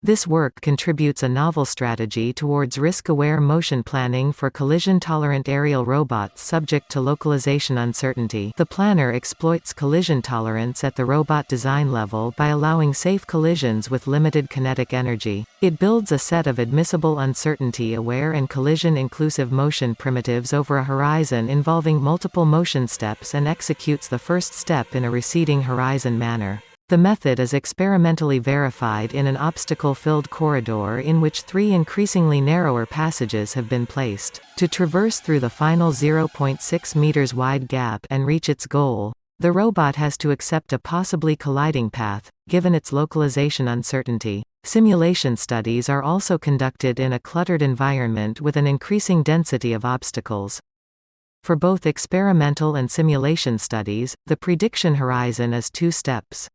This work contributes a novel strategy towards risk-aware motion planning for collision-tolerant aerial robots subject to localization uncertainty. The planner exploits collision tolerance at the robot design level by allowing safe collisions with limited kinetic energy. It builds a set of admissible uncertainty-aware and collision-inclusive motion primitives over a horizon involving multiple motion steps and executes the first step in a receding horizon manner. The method is experimentally verified in an obstacle-filled corridor in which 3 increasingly narrower passages have been placed. To traverse through the final 0.6 meters wide gap and reach its goal, the robot has to accept a possibly colliding path, given its localization uncertainty. Simulation studies are also conducted in a cluttered environment with an increasing density of obstacles. For both experimental and simulation studies, the prediction horizon is 2 steps.